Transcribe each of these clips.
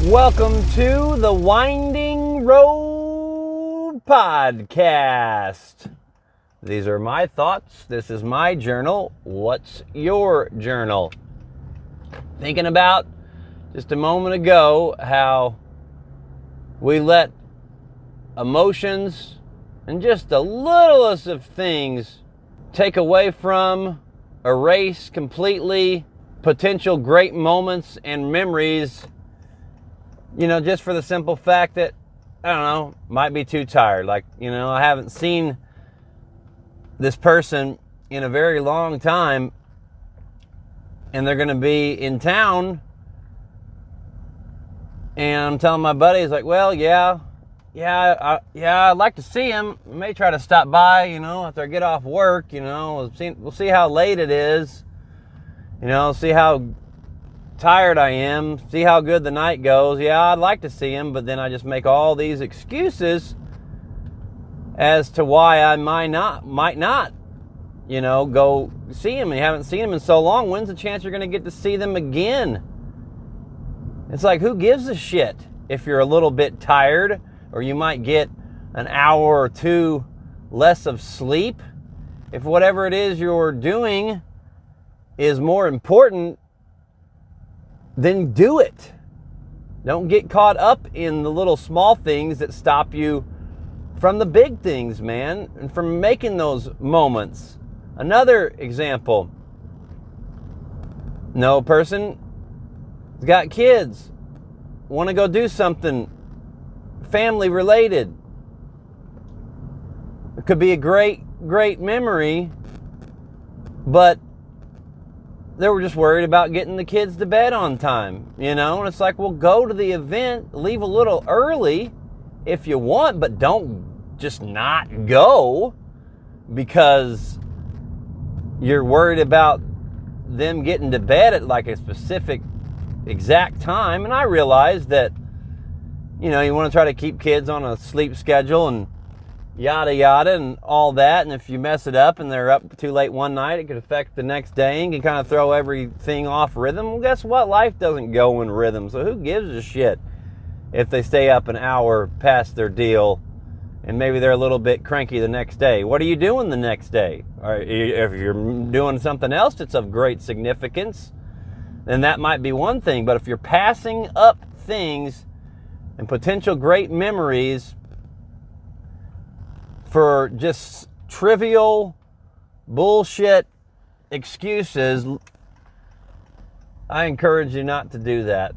Welcome to the Winding Road Podcast. These are my thoughts. This is my journal. What's your journal? Thinking about just a moment ago how we let emotions and just the littlest of things take away from, erase completely potential great moments and memories, just for the simple fact that, might be too tired. I haven't seen this person in a very long time, and they're going to be in town, and I'm telling my buddies, I'd like to see him. I may try to stop by, after I get off work, we'll see how late it is, see how tired I am, see how good the night goes. Yeah, I'd like to see him, but then I just make all these excuses as to why I might not, go see him. You haven't seen him in so long. When's the chance you're going to get to see them again? It's like, who gives a shit if you're a little bit tired, or you might get an hour or two less of sleep? If whatever it is you're doing is more important, then do it. Don't get caught up in the little small things that stop you from the big things, man, and from making those moments. Another example. No person has got kids, want to go do something family related. It could be a great memory, but they were just worried about getting the kids to bed on time, and it's like, well, go to the event, leave a little early if you want, but don't just not go because you're worried about them getting to bed at like a specific exact time. And I realize that, you want to try to keep kids on a sleep schedule and yada yada and all that, and if you mess it up and they're up too late one night, it could affect the next day and can kind of throw everything off rhythm. Well, guess what? Life doesn't go in rhythm, so who gives a shit if they stay up an hour past their deal and maybe they're a little bit cranky the next day? What are you doing the next day? Or if you're doing something else that's of great significance, then that might be one thing. But if you're passing up things and potential great memories for just trivial bullshit excuses, I encourage you not to do that.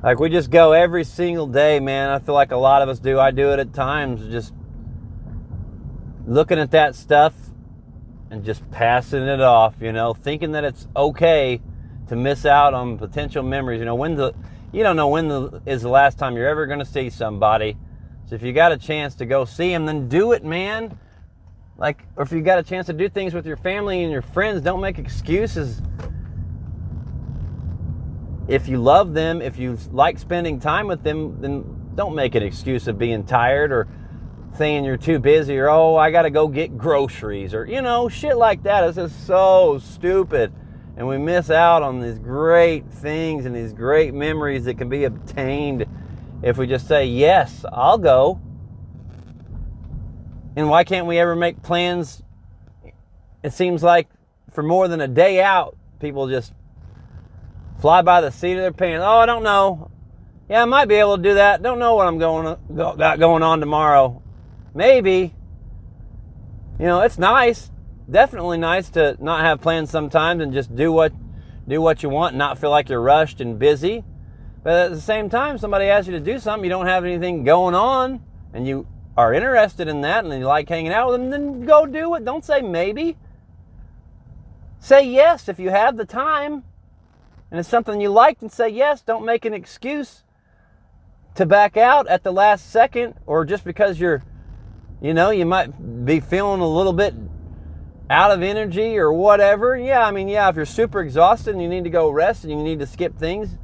Like, we just go every single day, man. I feel like a lot of us do. I do it at times, just looking at that stuff and just passing it off, thinking that it's okay to miss out on potential memories. You don't know when is the last time you're ever going to see somebody. So if you got a chance to go see them, then do it, man. Or if you got a chance to do things with your family and your friends, don't make excuses. If you love them, if you like spending time with them, then don't make an excuse of being tired or saying you're too busy or, I got to go get groceries or, shit like that. It's just so stupid. And we miss out on these great things and these great memories that can be obtained if we just say, yes, I'll go. And why can't we ever make plans? It seems like for more than a day out, people just fly by the seat of their pants. I don't know. Yeah, I might be able to do that. Don't know what I'm got going on tomorrow. Maybe. It's nice. Definitely nice to not have plans sometimes and just do what you want and not feel like you're rushed and busy. But at the same time, somebody asks you to do something, you don't have anything going on, and you are interested in that, and you like hanging out with them, then go do it. Don't say maybe. Say yes if you have the time, and it's something you like, then say yes. Don't make an excuse to back out at the last second, or just because you might be feeling a little bit out of energy or whatever. If you're super exhausted and you need to go rest and you need to skip things,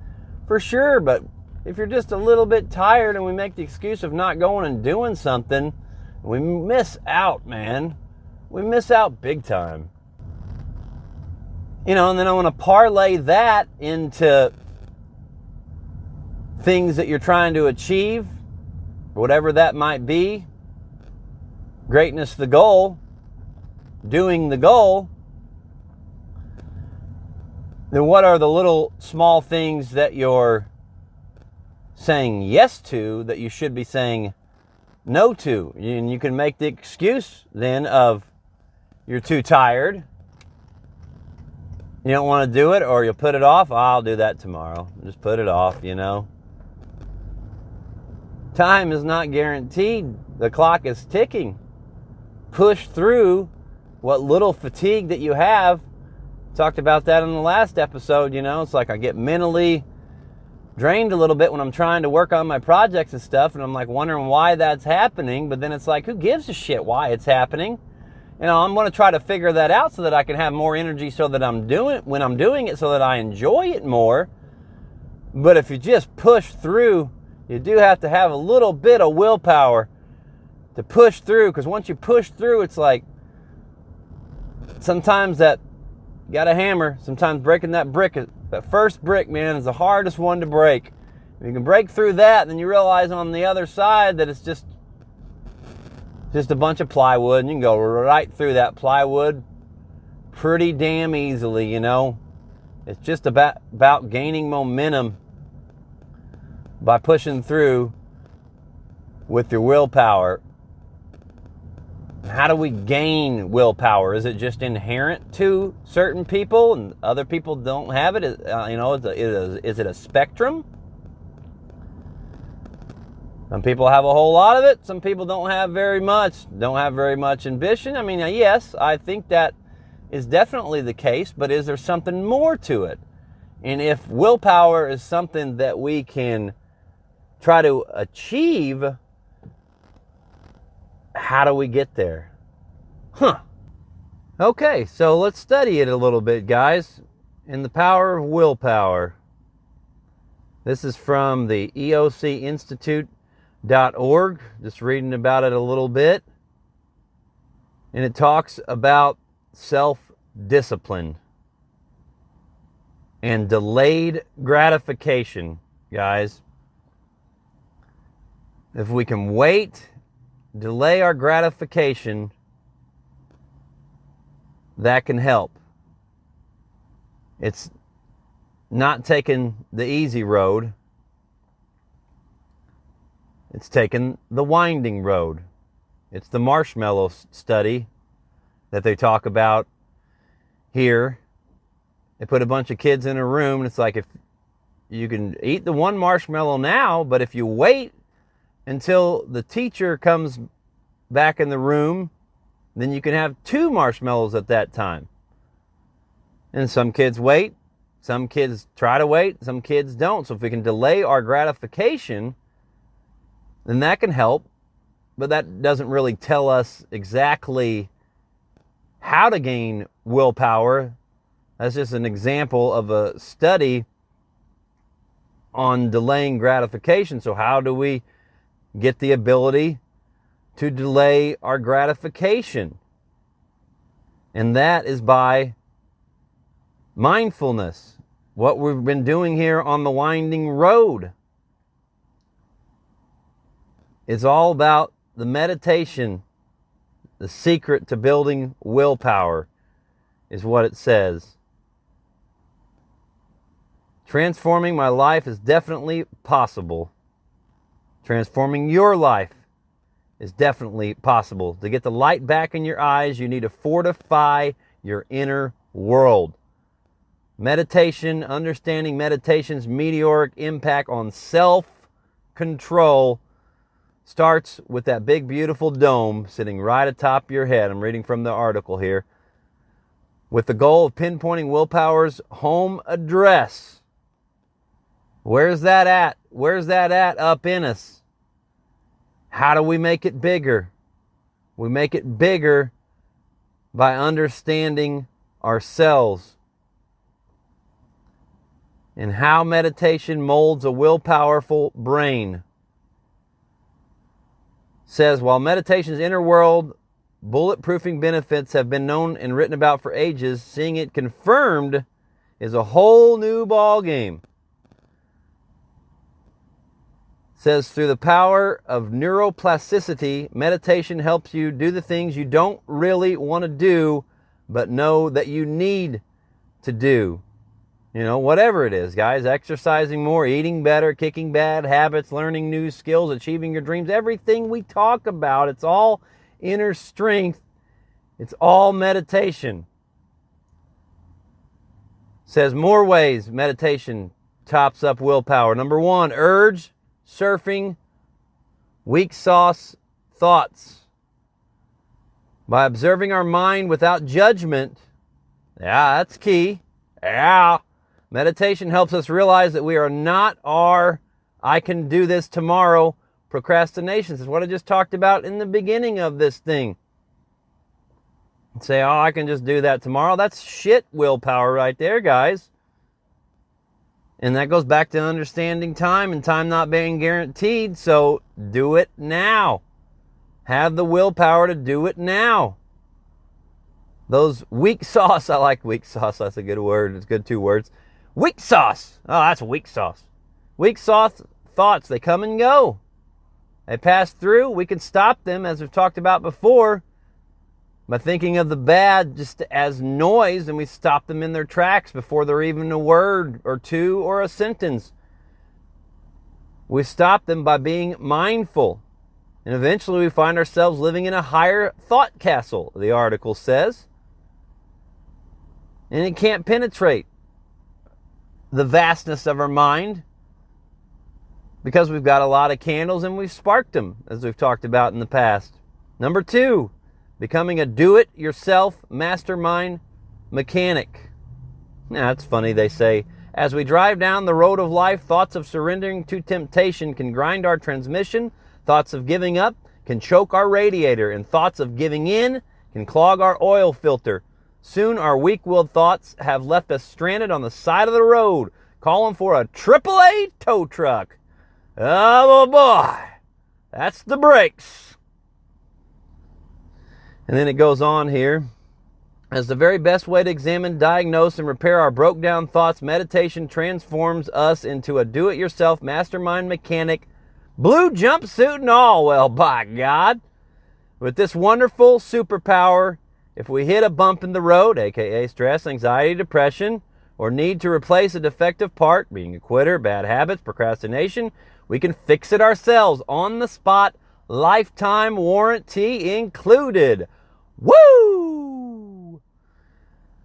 for sure. But if you're just a little bit tired and we make the excuse of not going and doing something, we miss out, man. We miss out big time. And then I want to parlay that into things that you're trying to achieve, whatever that might be, greatness the goal, doing the goal, then what are the little small things that you're saying yes to that you should be saying no to? And you can make the excuse then of you're too tired, you don't want to do it, or you'll put it off. I'll do that tomorrow. Just put it off, Time is not guaranteed. The clock is ticking. Push through what little fatigue that you have. Talked about that in the last episode, It's like I get mentally drained a little bit when I'm trying to work on my projects and stuff, and I'm like wondering why that's happening, but then it's like, who gives a shit why it's happening? I'm going to try to figure that out so that I can have more energy so that when I'm doing it so that I enjoy it more. But if you just push through, you do have to have a little bit of willpower to push through, because once you push through, it's like sometimes that you got a hammer, sometimes breaking that first brick, man, is the hardest one to break. If you can break through that, then you realize on the other side that it's just a bunch of plywood, and you can go right through that plywood pretty damn easily, It's just about gaining momentum by pushing through with your willpower. How do we gain willpower? Is it just inherent to certain people and other people don't have it? Is it a spectrum? Some people have a whole lot of it. Some people don't have very much ambition. Yes, I think that is definitely the case, but is there something more to it? And if willpower is something that we can try to achieve, how do we get there? Okay, so let's study it a little bit, guys. In the power of willpower. This is from the EOCinstitute.org. Just reading about it a little bit. And it talks about self-discipline and delayed gratification, guys. If we can delay our gratification, that can help. It's not taking the easy road. It's taking the winding road. It's the marshmallow study that they talk about here. They put a bunch of kids in a room, and it's like, if you can eat the one marshmallow now, but if you wait until the teacher comes back in the room, then you can have 2 marshmallows at that time. And some kids wait, some kids try to wait, some kids don't. So if we can delay our gratification, then that can help. But that doesn't really tell us exactly how to gain willpower. That's just an example of a study on delaying gratification. So how do we get the ability to delay our gratification? And that is by mindfulness. What we've been doing here on the winding road. It's all about the meditation. The secret to building willpower is what it says. Transforming my life is definitely possible. Transforming your life is definitely possible. To get the light back in your eyes, you need to fortify your inner world. Meditation, understanding meditation's meteoric impact on self-control starts with that big, beautiful dome sitting right atop your head. I'm reading from the article here. With the goal of pinpointing willpower's home address. Where's that at? Where's that at up in us? How do we make it bigger? We make it bigger by understanding ourselves and how meditation molds a willpowerful brain. Says, while meditation's inner world bulletproofing benefits have been known and written about for ages, seeing it confirmed is a whole new ball game. says, through the power of neuroplasticity, meditation helps you do the things you don't really want to do, but know that you need to do. You know, whatever it is, guys, exercising more, eating better, kicking bad habits, learning new skills, achieving your dreams, everything we talk about, it's all inner strength. It's all meditation. Says more ways meditation tops up willpower. Number 1, urge, surfing, weak sauce thoughts. By observing our mind without judgment, that's key. Meditation helps us realize that we are not our I can do this tomorrow procrastination. This is what I just talked about in the beginning of this thing. Say, I can just do that tomorrow. That's shit willpower right there, guys. And that goes back to understanding time and time not being guaranteed. So do it now. Have the willpower to do it now. Those weak sauce, I like weak sauce. That's a good word. It's good 2 words. Weak sauce. Oh, that's weak sauce. Weak sauce thoughts, they come and go. They pass through. We can stop them, as we've talked about before, by thinking of the bad just as noise, and we stop them in their tracks before they're even a word or 2 or a sentence. We stop them by being mindful. And eventually we find ourselves living in a higher thought castle, the article says. And it can't penetrate the vastness of our mind because we've got a lot of candles and we've sparked them, as we've talked about in the past. Number 2, becoming a do-it-yourself mastermind mechanic. Now, that's funny, they say. As we drive down the road of life, thoughts of surrendering to temptation can grind our transmission. Thoughts of giving up can choke our radiator, and thoughts of giving in can clog our oil filter. Soon our weak-willed thoughts have left us stranded on the side of the road, calling for a AAA tow truck. Oh boy, that's the brakes. And then it goes on here. As the very best way to examine, diagnose, and repair our broke-down thoughts, meditation transforms us into a do-it-yourself mastermind mechanic, blue jumpsuit and all. Well, by God. With this wonderful superpower, if we hit a bump in the road, aka stress, anxiety, depression, or need to replace a defective part, being a quitter, bad habits, procrastination, we can fix it ourselves on the spot, lifetime warranty included. Woo!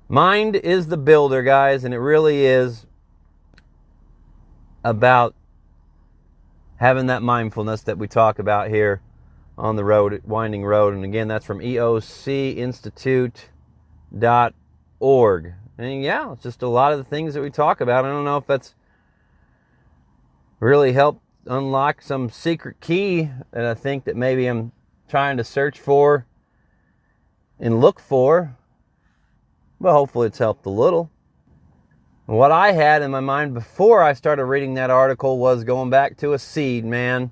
Mind is the builder, guys, and it really is about having that mindfulness that we talk about here on the road, winding road. And again, that's from eocinstitute.org. And yeah, it's just a lot of the things that we talk about. I don't know if that's really helped unlock some secret key that I think that maybe I'm trying to search for and look for. But hopefully it's helped a little. What I had in my mind before I started reading that article was going back to a seed, man.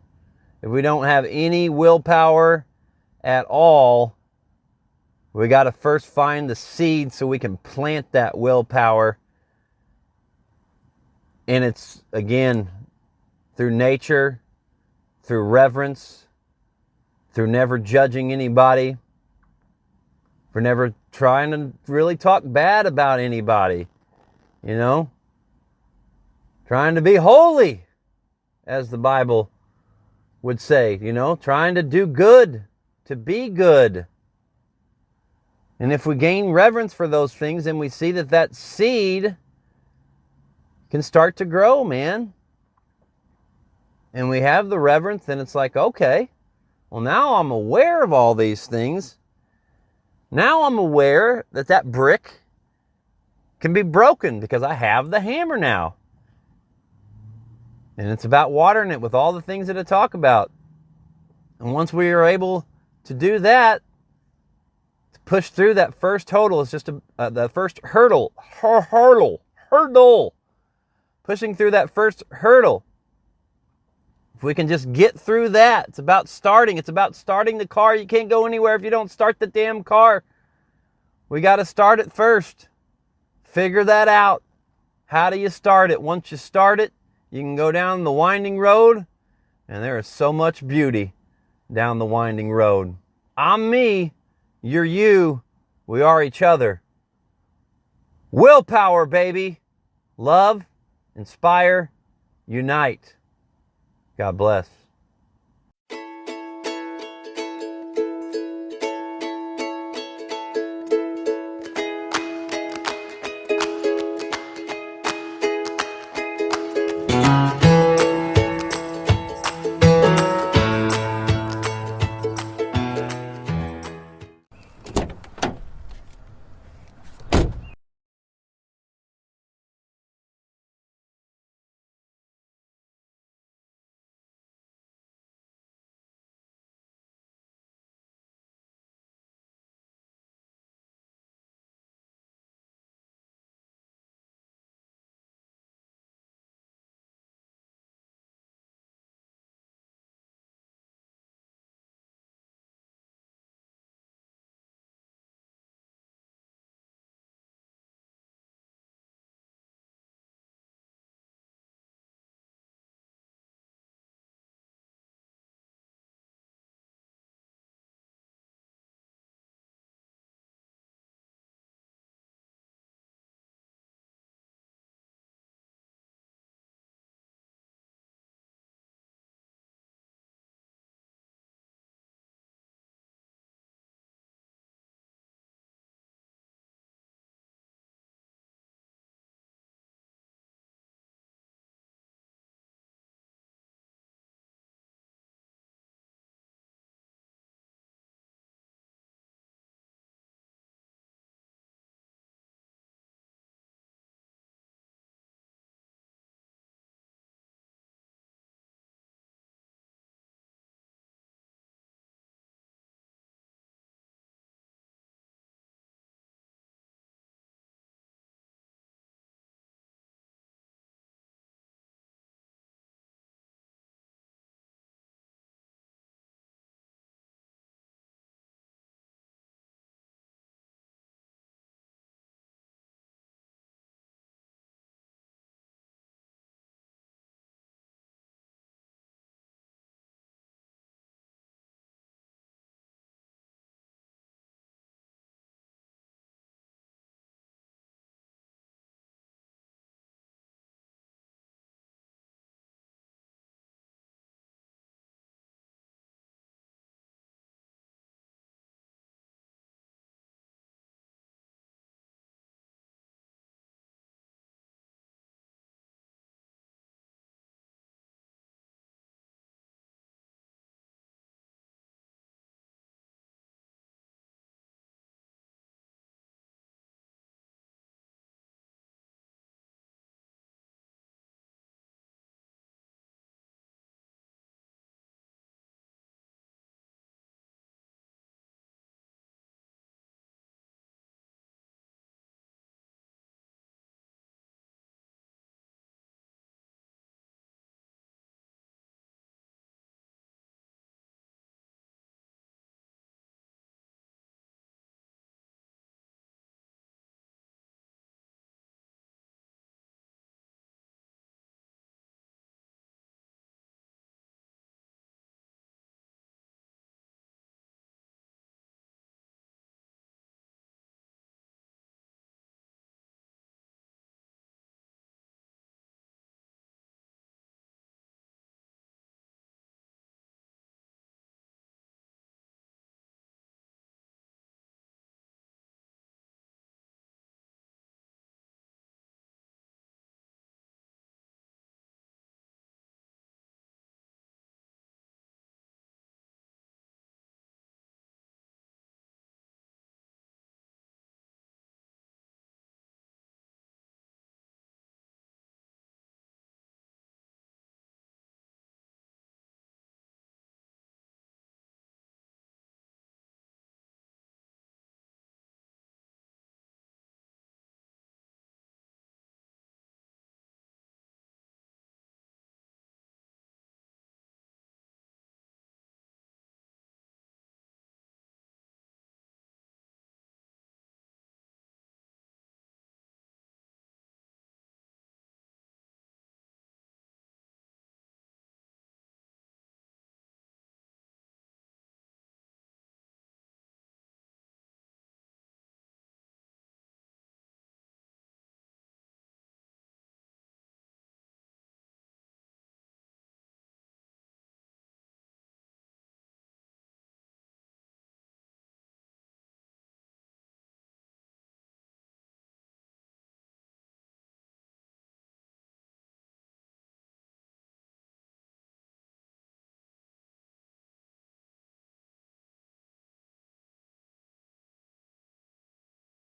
If we don't have any willpower at all, we got to first find the seed so we can plant that willpower. And it's, again, through nature, through reverence, through never judging anybody, for never trying to really talk bad about anybody. You know, trying to be holy, as the Bible would say, you know, trying to do good, to be good. And if we gain reverence for those things, then we see that that seed can start to grow, man. And we have the reverence, then it's like, okay, well, now I'm aware of all these things. Now I'm aware that that brick can be broken because I have the hammer now. And it's about watering it with all the things that I talk about. And once we are able to do that, to push through that first hurdle, it's just the first hurdle. Pushing through that first hurdle. If we can just get through that, it's about starting. It's about starting the car. You can't go anywhere if you don't start the damn car. We got to start it first. Figure that out. How do you start it? Once you start it, you can go down the winding road And there is so much beauty down the winding road. I'm me, you're you, we are each other. Willpower, baby. Love, inspire, unite. God bless.